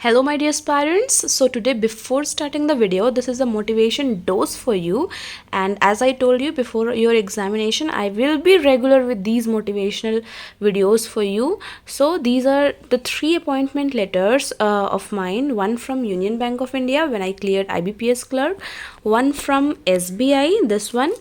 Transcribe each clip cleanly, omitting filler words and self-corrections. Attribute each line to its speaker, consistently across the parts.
Speaker 1: Hello my dear aspirants. So today before starting the video, this is a motivation dose for you, and as I told you before your examination, I will be regular with these motivational videos for you. So these are the 3 appointment letters of mine, one from Union Bank of India when I cleared IBPS clerk, one from SBI, this one,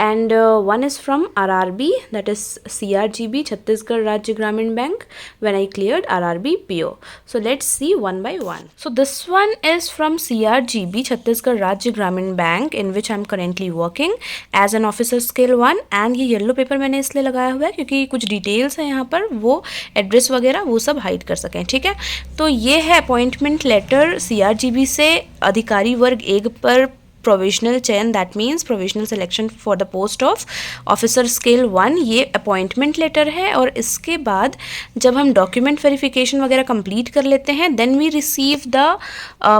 Speaker 1: and one is from RRB, that is CRGB, Chhattisgarh Rajya Gramin Bank, when I cleared RRB PO. So let's see one by one. So this one is from CRGB, Chhattisgarh Rajya Gramin Bank, in which I am currently working as an officer scale 1, and ये yellow paper मैंने इसलिए लगाया हुआ है क्योंकि कुछ details हैं यहाँ पर, वो एड्रेस वगैरह वो सब हाइड कर सकें, ठीक है। तो ये है अपॉइंटमेंट लेटर CRGB से अधिकारी वर्ग 1 पर प्रोविजनल चयन, that means provisional selection for the post of officer scale 1, ये अपॉइंटमेंट लेटर है। और इसके बाद जब हम डॉक्यूमेंट वेरिफिकेशन वगैरह कंप्लीट कर लेते हैं, then we receive the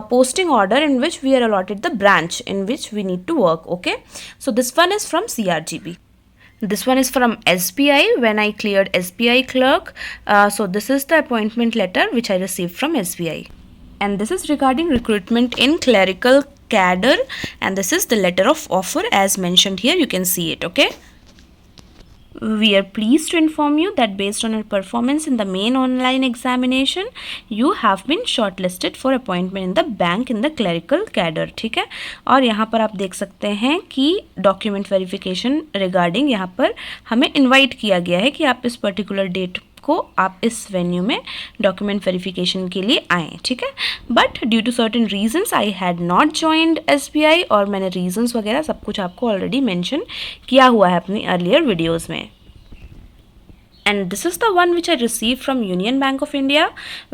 Speaker 1: posting order in which we are allotted the branch in which we need to work. Okay, so this one is from CRGB. This one is from SBI when I cleared SBI clerk. So this is the appointment letter which I received from SBI. And this is regarding recruitment in clerical cadre, and this is the letter of offer as mentioned here. You can see it. Okay, we are pleased to inform you that based on your performance in the main online examination, you have been shortlisted for appointment in the bank in the clerical cadre. ठीक है, और यहाँ पर आप देख सकते हैं कि डॉक्यूमेंट वेरिफिकेशन रिगार्डिंग यहाँ पर हमें इनवाइट किया गया है कि आप इस पर्टिकुलर डेट को आप इस वेन्यू में डॉक्यूमेंट वेरिफिकेशन के लिए आएँ, ठीक है। But due to certain reasons I had not joined SBI, और मैंने रीजंस वगैरह सब कुछ आपको ऑलरेडी मेंशन किया हुआ है अपनी अर्लियर वीडियोस में। And this is the one which I received from Union Bank of India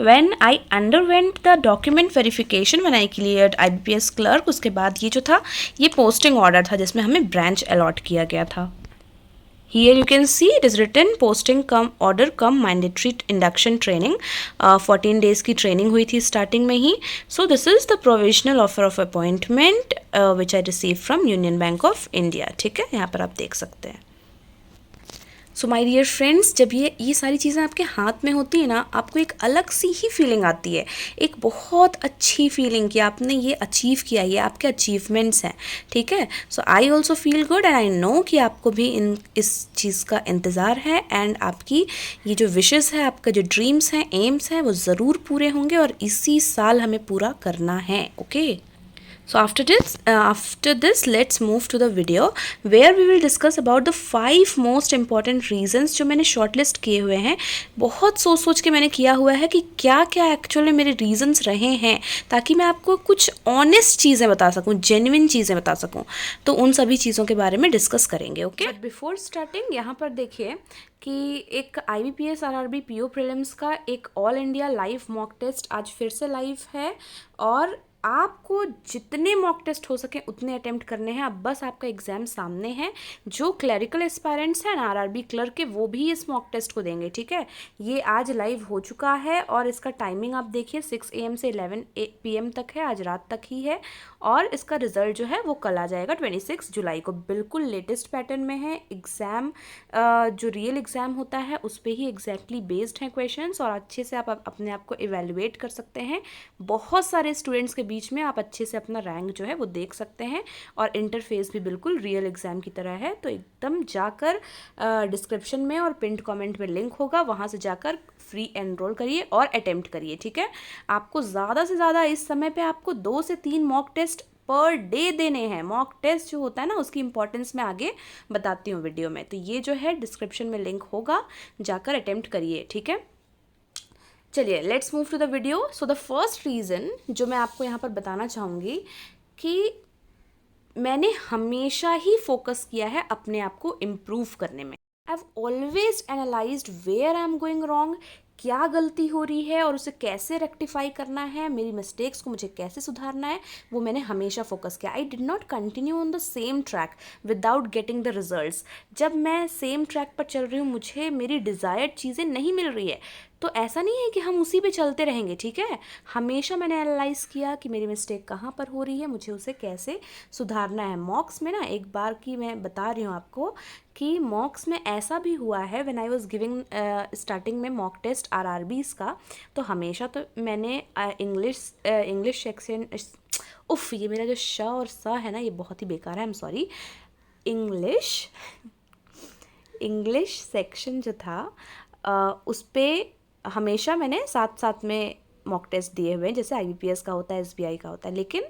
Speaker 1: when I underwent the document verification when I cleared IBPS clerk. उसके बाद ये जो था ये पोस्टिंग ऑर्डर था जिसमें हमें ब्रांच अलॉट किया गया था। Here you can see it is written posting come order come mandatory induction training. 14 days की ट्रेनिंग हुई थी स्टार्टिंग में ही. So this is the provisional offer of appointment which I received from Union Bank of India. ठीक है, यहाँ पर आप देख सकते हैं। सो माय डियर फ्रेंड्स, जब ये सारी चीज़ें आपके हाथ में होती है ना, आपको एक अलग सी ही फीलिंग आती है, एक बहुत अच्छी फीलिंग कि आपने ये अचीव किया, ये आपके अचीवमेंट्स हैं, ठीक है। So I also feel good and I know कि आपको भी इस चीज़ का इंतज़ार है, एंड आपकी ये जो विशेज़ है, आपका जो ड्रीम्स हैं, एम्स हैं, वो ज़रूर पूरे होंगे और इसी साल हमें पूरा करना है। Okay, so after this let's move to the video where we will discuss about the 5 most important reasons जो मैंने shortlist किए हुए हैं। बहुत सोच के मैंने किया हुआ है कि क्या क्या एक्चुअली मेरे reasons रहे हैं, ताकि मैं आपको कुछ ऑनेस्ट चीज़ें बता सकूं, जेन्युइन चीज़ें बता सकूं। तो उन सभी चीज़ों के बारे में डिस्कस करेंगे। ओके, बट बिफोर स्टार्टिंग यहाँ पर देखिए कि एक IBPS RRB PO प्रीलिम्स का एक all India live mock test आज फिर से लाइव है, और आपको जितने मॉक टेस्ट हो सके उतने अटेम्प्ट करने हैं। अब बस आपका एग्ज़ाम सामने है। जो क्लरिकल एस्पायरेंट्स हैं RRB क्लर्क के, वो भी इस मॉक टेस्ट को देंगे, ठीक है। ये आज लाइव हो चुका है और इसका टाइमिंग आप देखिए 6 AM से 11 PM तक है, आज रात तक ही है, और इसका रिज़ल्ट जो है वो कल आ जाएगा 26 जुलाई को। बिल्कुल लेटेस्ट पैटर्न में है एग्ज़ाम, जो रियल एग्ज़ाम होता है उस पर ही एग्जैक्टली बेस्ड हैं क्वेश्चंस, और अच्छे से आप अपने आप को इवेलुएट कर सकते हैं। बहुत सारे स्टूडेंट्स के बीच में आप अच्छे से अपना रैंक जो है वो देख सकते हैं, और इंटरफेस भी बिल्कुल रियल एग्ज़ाम की तरह है। तो एकदम जाकर डिस्क्रिप्शन में और पिंड कमेंट में लिंक होगा, वहाँ से जाकर फ्री एनरोल करिए और अटेम्प्ट करिए, ठीक है। आपको ज़्यादा से ज़्यादा इस समय पे आपको 2 से 3 मॉक टेस्ट पर डे देने हैं। मॉक टेस्ट जो होता है ना, उसकी इंपॉर्टेंस मैं आगे बताती हूँ वीडियो में। तो ये जो है डिस्क्रिप्शन में लिंक होगा, जाकर अटेम्प्ट करिए, ठीक है। चलिए let's move to the video. So the first reason जो मैं आपको यहाँ पर बताना चाहूँगी कि मैंने हमेशा ही फोकस किया है अपने आप को इम्प्रूव करने में। I have always analysed where I am going wrong, क्या गलती हो रही है और उसे कैसे रेक्टिफाई करना है, मेरी मिस्टेक्स को मुझे कैसे सुधारना है, वो मैंने हमेशा फोकस किया। I did not continue on the same track without getting the results. जब मैं सेम ट्रैक पर चल रही हूँ, मुझे मेरी डिज़ायर्ड चीज़ें नहीं मिल रही है, तो ऐसा नहीं है कि हम उसी पे चलते रहेंगे, ठीक है। हमेशा मैंने एनालाइज किया कि मेरी मिस्टेक कहाँ पर हो रही है, मुझे उसे कैसे सुधारना है। मॉक्स में ना एक बार की मैं बता रही हूँ आपको कि मॉक्स में ऐसा भी हुआ है, when I was giving starting में मॉक टेस्ट आरआरबीज का, तो हमेशा तो मैंने इंग्लिश सेक्शन, उफ, ये मेरा जो श और स है ना ये बहुत ही बेकार है, I am sorry. English section जो था उस पर हमेशा मैंने साथ साथ में मॉक टेस्ट दिए हुए हैं, जैसे आईबीपीएस का होता है, एसबीआई का होता है, लेकिन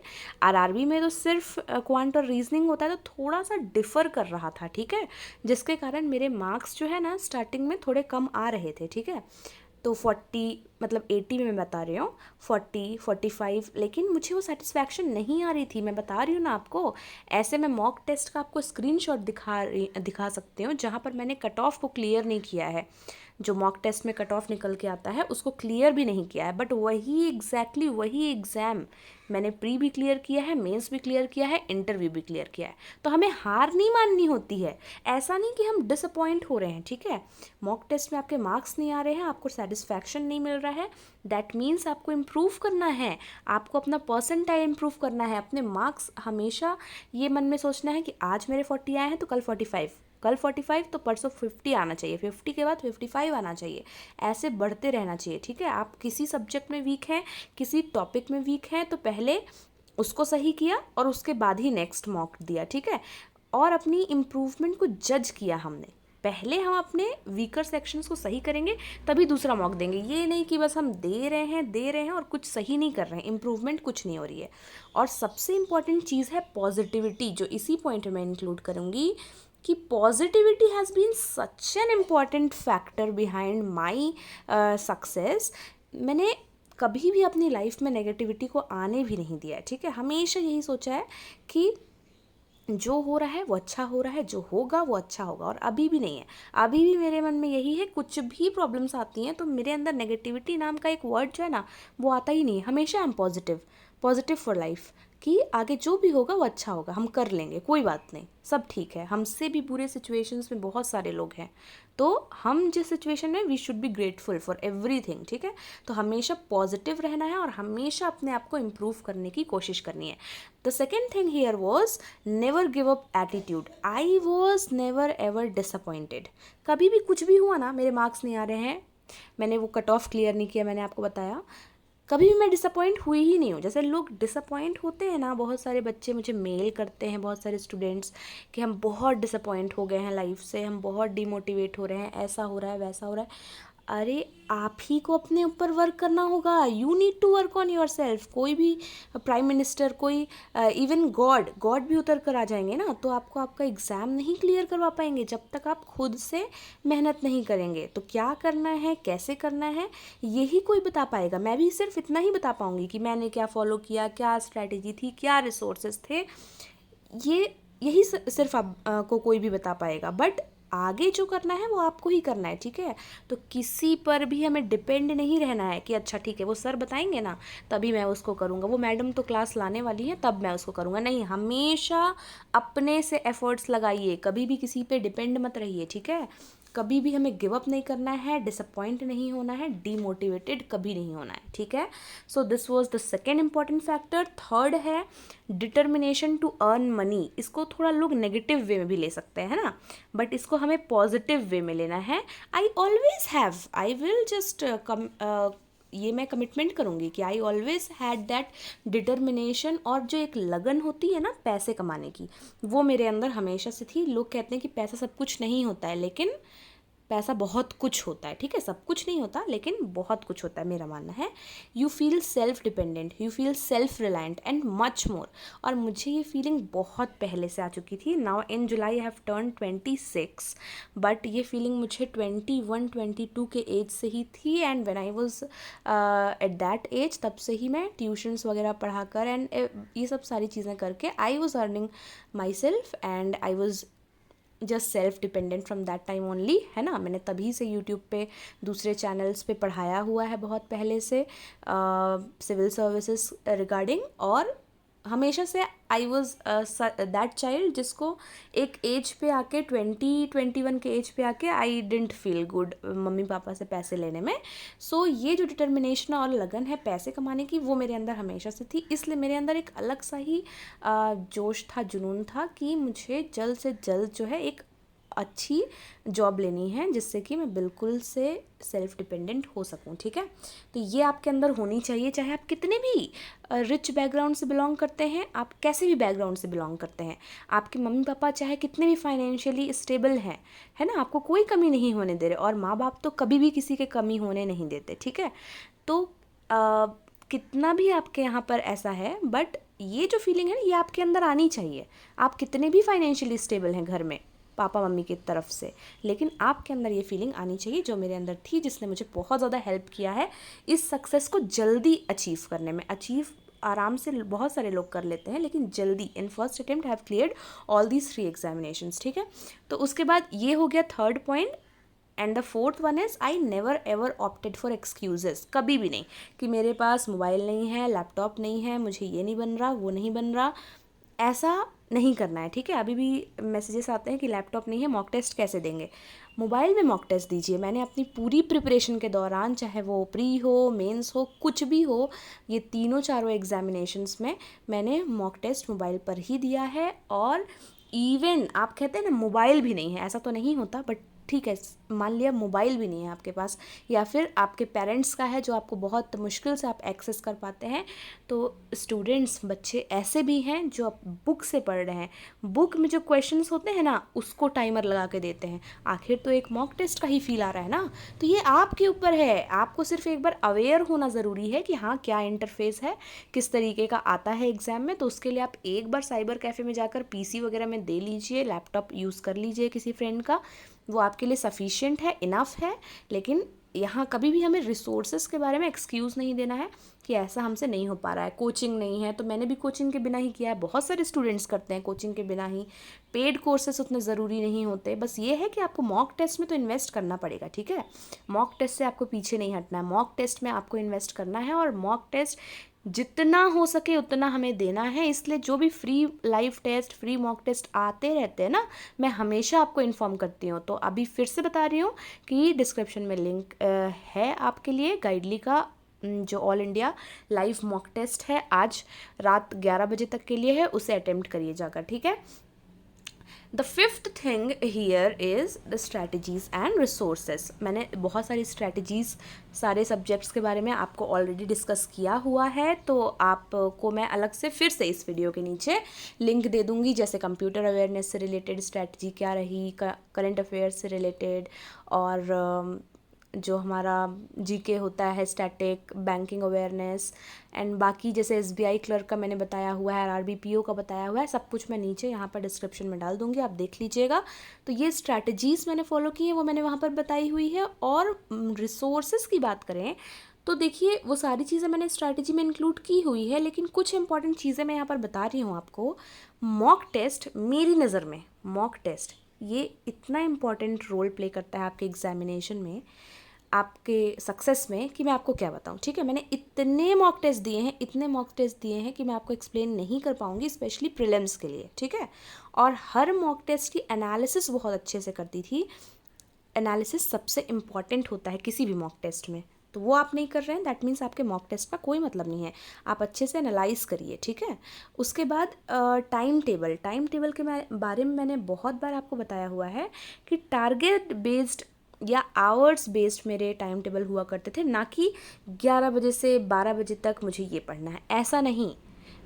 Speaker 1: आरआरबी में तो सिर्फ क्वांट और रीजनिंग होता है, तो थोड़ा सा डिफ़र कर रहा था, ठीक है, जिसके कारण मेरे मार्क्स जो है ना स्टार्टिंग में थोड़े कम आ रहे थे, ठीक है। तो 40 मतलब 80 में मैं बता रही हूँ, 40 45, लेकिन मुझे वो सेटिस्फैक्शन नहीं आ रही थी। मैं बता रही हूँ ना आपको, ऐसे मैं मॉक टेस्ट का आपको स्क्रीनशॉट दिखा सकती हूँ जहाँ पर मैंने कट ऑफ को क्लियर नहीं किया है। जो मॉक टेस्ट में कट ऑफ निकल के आता है उसको क्लियर भी नहीं किया है, बट वही एग्जैक्टली वही एग्ज़ाम मैंने प्री भी क्लियर किया है, मेंस भी क्लियर किया है, इंटरव्यू भी क्लियर किया है। तो हमें हार नहीं माननी होती है, ऐसा नहीं कि हम डिसअपॉइंट हो रहे हैं, ठीक है। मॉक टेस्ट में आपके मार्क्स नहीं आ रहे हैं, आपको सेटिस्फैक्शन नहीं मिल रहा है, दैट मीन्स आपको इम्प्रूव करना है, आपको अपना परसेंटाइल इम्प्रूव करना है, अपने मार्क्स हमेशा ये मन में सोचना है कि आज मेरे 40 आए हैं तो कल 45, कल 45 तो परसों 50 आना चाहिए, 50 के बाद 55 आना चाहिए, ऐसे बढ़ते रहना चाहिए, ठीक है। आप किसी सब्जेक्ट में वीक हैं, किसी टॉपिक में वीक हैं, तो पहले उसको सही किया और उसके बाद ही नेक्स्ट मॉक दिया, ठीक है। और अपनी इम्प्रूवमेंट को जज किया हमने, पहले हम अपने वीकर सेक्शंस को सही करेंगे तभी दूसरा मॉक देंगे। ये नहीं कि बस हम दे रहे हैं और कुछ सही नहीं कर रहे हैं, इम्प्रूवमेंट कुछ नहीं हो रही है। और सबसे इम्पॉर्टेंट चीज़ है पॉजिटिविटी, जो इसी पॉइंट में इंक्लूड करूँगी कि positivity has been such an important factor behind my success. मैंने कभी भी अपनी लाइफ में नेगेटिविटी को आने भी नहीं दिया है, ठीक है। हमेशा यही सोचा है कि जो हो रहा है वो अच्छा हो रहा है, जो होगा वो अच्छा होगा, और अभी भी नहीं है, अभी भी मेरे मन में यही है। कुछ भी प्रॉब्लम्स आती हैं तो मेरे अंदर नेगेटिविटी नाम का एक वर्ड जो है ना वो आता ही नहीं है। हमेशा I am positive for life, कि आगे जो भी होगा वो अच्छा होगा, हम कर लेंगे, कोई बात नहीं, सब ठीक है। हमसे भी बुरे सिचुएशंस में बहुत सारे लोग हैं, तो हम जिस सिचुएशन में, we should be grateful for everything, ठीक है। तो हमेशा पॉजिटिव रहना है और हमेशा अपने आप को इम्प्रूव करने की कोशिश करनी है। The second thing here was never give up attitude. I was never ever disappointed. कभी भी कुछ भी हुआ ना, मेरे मार्क्स नहीं आ रहे हैं, मैंने वो कट ऑफ क्लियर नहीं किया, मैंने आपको बताया, कभी भी मैं डिसअपॉइंट हुई ही नहीं हूँ। जैसे लोग डिसअपॉइंट होते हैं ना, बहुत सारे बच्चे मुझे मेल करते हैं, बहुत सारे स्टूडेंट्स, कि हम बहुत डिसअपॉइंट हो गए हैं लाइफ से, हम बहुत डिमोटिवेट हो रहे हैं, ऐसा हो रहा है, वैसा हो रहा है। अरे आप ही को अपने ऊपर वर्क करना होगा, you need to work on yourself. कोई भी प्राइम मिनिस्टर, कोई इवन गॉड भी उतर कर आ जाएंगे ना, तो आपको आपका एग्ज़ाम नहीं क्लियर करवा पाएंगे जब तक आप खुद से मेहनत नहीं करेंगे। तो क्या करना है, कैसे करना है, यही कोई बता पाएगा। मैं भी सिर्फ इतना ही बता पाऊंगी कि मैंने क्या फॉलो किया, क्या स्ट्रैटेजी थी, क्या रिसोर्सेज थे, यही सिर्फ आपको कोई भी बता पाएगा। बट आगे जो करना है वो आपको ही करना है, ठीक है। तो किसी पर भी हमें डिपेंड नहीं रहना है कि अच्छा ठीक है वो सर बताएंगे ना तभी मैं उसको करूँगा, वो मैडम तो क्लास लाने वाली है तब मैं उसको करूँगा। नहीं, हमेशा अपने से एफर्ट्स लगाइए, कभी भी किसी पे डिपेंड मत रहिए, ठीक है। कभी भी हमें गिव अप नहीं करना है, डिसअपॉइंट नहीं होना है, डीमोटिवेटेड कभी नहीं होना है, ठीक है। So this was the second important factor. Third है डिटर्मिनेशन टू अर्न मनी। इसको थोड़ा लोग नेगेटिव वे में भी ले सकते हैं ना, बट इसको हमें पॉजिटिव वे में लेना है। आई विल जस्ट ये मैं कमिटमेंट करूँगी कि I always had that determination, और जो एक लगन होती है ना पैसे कमाने की, वो मेरे अंदर हमेशा से थी। लोग कहते हैं कि पैसा सब कुछ नहीं होता है, लेकिन पैसा बहुत कुछ होता है, ठीक है। सब कुछ नहीं होता लेकिन बहुत कुछ होता है, मेरा मानना है। You feel self dependent, you feel self reliant and much more. और मुझे ये फीलिंग बहुत पहले से आ चुकी थी। Now in July I have turn 26, but ये फीलिंग मुझे 21-22 के एज से ही थी। And when I was at that age, तब से ही मैं ट्यूशन्स वगैरह पढ़ाकर एंड ये सब सारी चीज़ें करके I was earning my self and I was just self dependent from that time only, है ना। मैंने तभी से यूट्यूब पे दूसरे चैनल्स पे पढ़ाया हुआ है बहुत पहले से सिविल सर्विसेज रिगार्डिंग, और हमेशा से आई वॉज दैट चाइल्ड जिसको एक एज पे आके 20-21 के एज पे आके I didn't feel good mummy papa से पैसे लेने में. सो ये जो डिटर्मिनेशन और लगन है पैसे कमाने की वो मेरे अंदर हमेशा से थी. इसलिए मेरे अंदर एक अलग सा ही जोश था, जुनून था कि मुझे जल्द से जल्द जो है एक अच्छी जॉब लेनी है जिससे कि मैं बिल्कुल से सेल्फ डिपेंडेंट हो सकूं. ठीक है, तो ये आपके अंदर होनी चाहिए. चाहे आप कितने भी रिच बैकग्राउंड से बिलोंग करते हैं, आप कैसे भी बैकग्राउंड से बिलोंग करते हैं, आपके मम्मी पापा चाहे कितने भी फाइनेंशियली स्टेबल हैं, है ना, आपको कोई कमी नहीं होने दे रहे. और माँ बाप तो कभी भी किसी के कमी होने नहीं देते. ठीक है, तो कितना भी आपके यहाँ पर ऐसा है, बट ये जो फीलिंग है ना ये आपके अंदर आनी चाहिए. आप कितने भी फाइनेंशियली स्टेबल हैं घर में पापा मम्मी की तरफ से, लेकिन आपके अंदर ये फीलिंग आनी चाहिए जो मेरे अंदर थी, जिसने मुझे बहुत ज़्यादा हेल्प किया है इस सक्सेस को जल्दी अचीव करने में. अचीव आराम से बहुत सारे लोग कर लेते हैं, लेकिन जल्दी in first attempt have cleared all these 3 examinations. ठीक है, तो उसके बाद ये हो गया third point. And the fourth one is I never ever opted for excuses. कभी भी नहीं कि मेरे पास मोबाइल नहीं है, लैपटॉप नहीं है, मुझे ये नहीं बन रहा, वो नहीं बन रहा, ऐसा नहीं करना है. ठीक है, अभी भी मैसेजेस आते हैं कि लैपटॉप नहीं है, मॉक टेस्ट कैसे देंगे. मोबाइल में मॉक टेस्ट दीजिए. मैंने अपनी पूरी प्रिपरेशन के दौरान, चाहे वो प्री हो, मेंस हो, कुछ भी हो, ये तीनों चारों एग्जामिनेशंस में मैंने मॉक टेस्ट मोबाइल पर ही दिया है. और इवन आप कहते हैं ना मोबाइल भी नहीं है, ऐसा तो नहीं होता, बट ठीक है, मान लिया मोबाइल भी नहीं है आपके पास, या फिर आपके पेरेंट्स का है जो आपको बहुत मुश्किल से आप एक्सेस कर पाते हैं, तो स्टूडेंट्स, बच्चे ऐसे भी हैं जो आप बुक से पढ़ रहे हैं, बुक में जो क्वेश्चंस होते हैं ना उसको टाइमर लगा के देते हैं. आखिर तो एक मॉक टेस्ट का ही फील आ रहा है ना. तो ये आपके ऊपर है, आपको सिर्फ एक बार अवेयर होना ज़रूरी है कि हाँ क्या इंटरफेस है, किस तरीके का आता है एग्ज़ाम में. तो उसके लिए आप एक बार साइबर कैफ़े में जाकर PC वगैरह में दे लीजिए, लैपटॉप यूज़ कर लीजिए किसी फ्रेंड का, वो आपके लिए सफिशिएंट है, इनफ है. लेकिन यहाँ कभी भी हमें रिसोर्सेज के बारे में एक्सक्यूज़ नहीं देना है कि ऐसा हमसे नहीं हो पा रहा है, कोचिंग नहीं है. तो मैंने भी कोचिंग के बिना ही किया है, बहुत सारे स्टूडेंट्स करते हैं कोचिंग के बिना ही. पेड कोर्सेस उतने ज़रूरी नहीं होते, बस ये है कि आपको मॉक टेस्ट में तो इन्वेस्ट करना पड़ेगा. ठीक है, मॉक टेस्ट से आपको पीछे नहीं हटना है, मॉक टेस्ट में आपको इन्वेस्ट करना है. और मॉक टेस्ट जितना हो सके उतना हमें देना है. इसलिए जो भी free live test, free mock test आते रहते हैं ना, मैं हमेशा आपको इन्फॉर्म करती हूँ. तो अभी फिर से बता रही हूँ कि डिस्क्रिप्शन में लिंक है आपके लिए गाइडली का, जो all India live mock test है, आज रात 11 बजे तक के लिए है, उसे अटेम्प्ट करिए जाकर. ठीक है, the fifth thing here is the strategies and resources. मैंने बहुत सारी स्ट्रैटेजीज़ सारे सब्जेक्ट्स के बारे में आपको ऑलरेडी डिस्कस किया हुआ है, तो आपको मैं अलग से फिर से इस वीडियो के नीचे लिंक दे दूँगी. जैसे कंप्यूटर अवेयरनेस से रिलेटेड स्ट्रैटेजी क्या रही, करंट अफेयर्स से रिलेटेड, और जो हमारा जीके होता है, स्टैटिक, बैंकिंग अवेयरनेस, एंड बाकी जैसे SBI क्लर्क का मैंने बताया हुआ है, RRB PO का बताया हुआ है, सब कुछ मैं नीचे यहाँ पर डिस्क्रिप्शन में डाल दूँगी, आप देख लीजिएगा. तो ये स्ट्रैटेजीज़ मैंने फॉलो की हैं, वो मैंने वहाँ पर बताई हुई है. और रिसोर्सेज की बात करें तो देखिए वो सारी चीज़ें मैंने स्ट्रैटेजी में इंक्लूड की हुई है, लेकिन कुछ इंपॉर्टेंट चीज़ें मैं यहाँ पर बता रही हूँ आपको. मॉक टेस्ट मेरी नज़र में, मॉक टेस्ट ये इतना इम्पॉर्टेंट रोल प्ले करता है आपके एग्जामिनेशन में, आपके सक्सेस में, कि मैं आपको क्या बताऊं. ठीक है, मैंने इतने मॉक टेस्ट दिए हैं, इतने मॉक टेस्ट दिए हैं कि मैं आपको एक्सप्लेन नहीं कर पाऊंगी, स्पेशली प्रीलिम्स के लिए. ठीक है, और हर मॉक टेस्ट की एनालिसिस बहुत अच्छे से करती थी. एनालिसिस सबसे इम्पॉर्टेंट होता है किसी भी मॉक टेस्ट में, तो वो आप नहीं कर रहे हैं, दैट मीन्स आपके मॉक टेस्ट का कोई मतलब नहीं है. आप अच्छे से एनालाइज करिए. ठीक है, उसके बाद टाइम टेबल के बारे में मैंने बहुत बार आपको बताया हुआ है कि टारगेट बेस्ड या आवर्स बेस्ड मेरे टाइम टेबल हुआ करते थे, ना कि 11 बजे से 12 बजे तक मुझे ये पढ़ना है, ऐसा नहीं.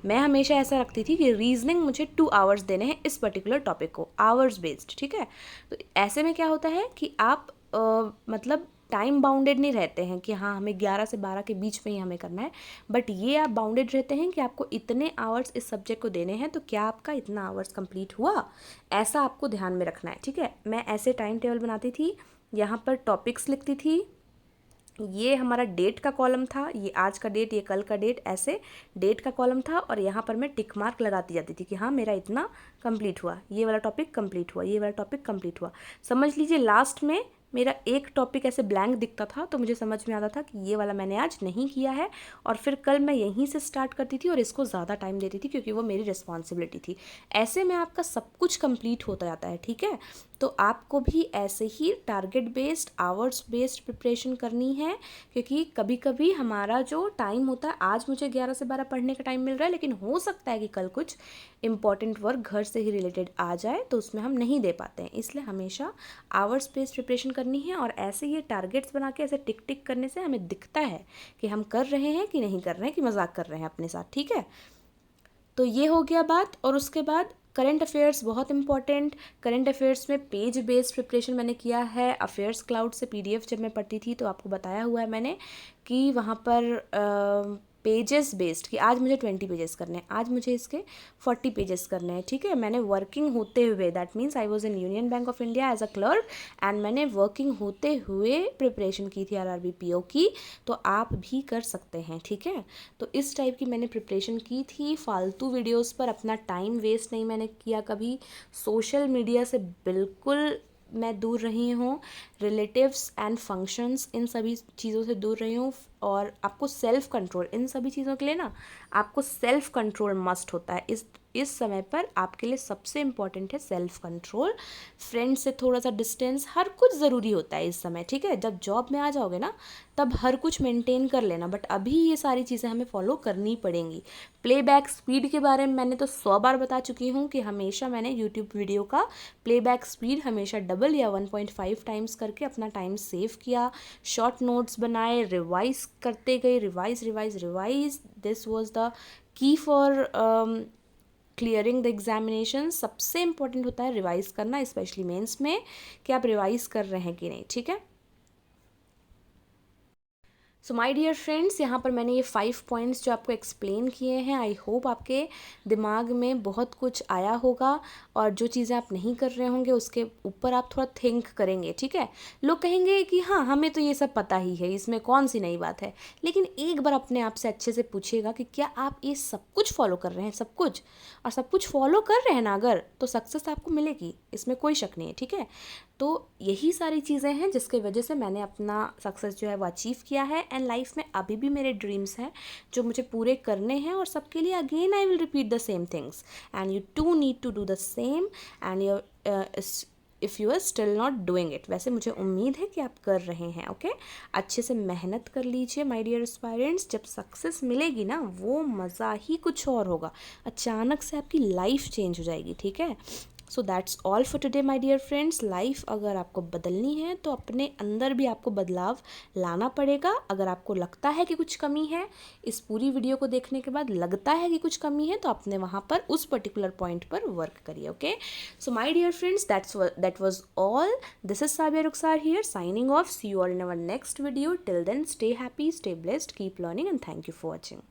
Speaker 1: मैं हमेशा ऐसा रखती थी कि रीजनिंग मुझे 2 आवर्स देने हैं इस पर्टिकुलर टॉपिक को, आवर्स बेस्ड. ठीक है, तो ऐसे में क्या होता है कि आप मतलब टाइम बाउंडेड नहीं रहते हैं कि हाँ हमें 11 से 12 के बीच में ही हमें करना है, बट ये आप बाउंडेड रहते हैं कि आपको इतने आवर्स इस सब्जेक्ट को देने हैं, तो क्या आपका इतना आवर्स कंप्लीट हुआ, ऐसा आपको ध्यान में रखना है. ठीक है, मैं ऐसे टाइम टेबल बनाती थी, यहाँ पर टॉपिक्स लिखती थी, ये हमारा डेट का कॉलम था, ये आज का डेट, ये कल का डेट, ऐसे डेट का कॉलम था, और यहाँ पर मैं टिक मार्क लगाती जाती थी कि हाँ मेरा इतना कंप्लीट हुआ, ये वाला टॉपिक कंप्लीट हुआ, ये वाला टॉपिक कंप्लीट हुआ. समझ लीजिए लास्ट में मेरा एक टॉपिक ऐसे ब्लैंक दिखता था तो मुझे समझ में आता था कि ये वाला मैंने आज नहीं किया है, और फिर कल मैं यहीं से स्टार्ट करती थी और इसको ज़्यादा टाइम देती थी क्योंकि वो मेरी रिस्पॉन्सिबिलिटी थी। ऐसे में आपका सब कुछ कंप्लीट होता जाता है, ठीक है। तो आपको भी ऐसे ही target based, hours based preparation करनी है, क्योंकि कभी कभी हमारा जो टाइम होता है, आज मुझे 11 से 12 पढ़ने का टाइम मिल रहा है, लेकिन हो सकता है कि कल कुछ इंपॉर्टेंट वर्क घर से ही रिलेटेड आ जाए तो उसमें हम नहीं दे पाते हैं। इसलिए हमेशा आवर्स बेस्ड प्रिपरेशन करनी है, और ऐसे ये टारगेट्स बना के ऐसे टिक टिक करने से हमें दिखता है कि हम कर रहे हैं कि नहीं कर रहे हैं, कि मजाक कर रहे हैं अपने साथ, ठीक है। तो ये हो गया बात। और उसके बाद करंट अफेयर्स बहुत इंपॉर्टेंट। करंट अफेयर्स में पेज बेस्ड प्रिपरेशन मैंने किया है। अफेयर्स क्लाउड से पीडीएफ जब मैं पढ़ती थी तो आपको बताया हुआ है मैंने कि वहाँ पर पेजेस बेस्ड, कि आज मुझे 20 पेजेस करने हैं, आज मुझे इसके 40 पेजेस करने हैं, ठीक है। मैंने वर्किंग होते हुए, that means I was in Union Bank of India as a clerk, and मैंने वर्किंग होते हुए प्रिपरेशन की थी आरआरबी पीओ की। तो आप भी कर सकते हैं, ठीक है। तो इस टाइप की मैंने प्रिपरेशन की थी। फालतू वीडियोस पर अपना टाइम वेस्ट नहीं मैंने किया कभी। सोशल मीडिया से बिल्कुल मैं दूर रही हूँ। रिलेटिव्स एंड फंक्शंस, इन सभी चीज़ों से दूर रही हूँ। और आपको सेल्फ कंट्रोल, इन सभी चीज़ों के लिए ना आपको सेल्फ कंट्रोल मस्ट होता है। इस समय पर आपके लिए सबसे इम्पॉर्टेंट है सेल्फ कंट्रोल। फ्रेंड से थोड़ा सा डिस्टेंस, हर कुछ ज़रूरी होता है इस समय, ठीक है। जब जॉब में आ जाओगे ना तब हर कुछ मेंटेन कर लेना, बट अभी ये सारी चीज़ें हमें फॉलो करनी पड़ेंगी। प्लेबैक स्पीड के बारे में मैंने तो 100 बार बता चुकी हूँ कि हमेशा मैंने यूट्यूब वीडियो का प्लेबैक स्पीड हमेशा डबल या 1.5 टाइम्स करके अपना टाइम सेव किया। शॉर्ट नोट्स बनाए, रिवाइज करते गए, revise revise revise. This was the key for clearing the examination. सबसे इंपॉर्टेंट होता है रिवाइज करना, स्पेशली मेंस में, कि आप रिवाइज कर रहे हैं कि नहीं, ठीक है। सो माय डियर फ्रेंड्स, यहाँ पर मैंने ये 5 पॉइंट्स जो आपको एक्सप्लेन किए हैं, आई होप आपके दिमाग में बहुत कुछ आया होगा, और जो चीज़ें आप नहीं कर रहे होंगे उसके ऊपर आप थोड़ा थिंक करेंगे, ठीक है। लोग कहेंगे कि हाँ, हमें तो ये सब पता ही है, इसमें कौन सी नई बात है। लेकिन एक बार अपने आप से अच्छे से पूछिएगा कि क्या आप ये सब कुछ फॉलो कर रहे हैं, सब कुछ, और सब कुछ फॉलो कर रहे हैं ना अगर, तो सक्सेस आपको मिलेगी, इसमें कोई शक नहीं है, ठीक है। तो यही सारी चीज़ें हैं जिसकी वजह से मैंने अपना सक्सेस जो है वो अचीव किया है, एंड लाइफ में अभी भी मेरे ड्रीम्स हैं जो मुझे पूरे करने हैं, और सबके लिए again I will repeat the same things, and you too need to do the same, and if you are still not doing it. वैसे मुझे उम्मीद है कि आप कर रहे हैं, ओके। अच्छे से मेहनत कर लीजिए माय डियर एस्पायरेंट्स। जब सक्सेस मिलेगी ना, वो मज़ा ही कुछ और होगा, अचानक से आपकी लाइफ चेंज हो जाएगी, ठीक है। So that's all for today my dear friends. Life अगर आपको बदलनी है तो अपने अंदर भी आपको बदलाव लाना पड़ेगा। अगर आपको लगता है कि कुछ कमी है, इस पूरी वीडियो को देखने के बाद लगता है कि कुछ कमी है, तो आपने वहाँ पर उस पर्टिकुलर पॉइंट पर वर्क करिए, okay. So my dear friends, that was all. This is Sabiya Rukhsar here signing off. See you all in our next video. Till then, stay happy, stay blessed, keep learning, and thank you for watching.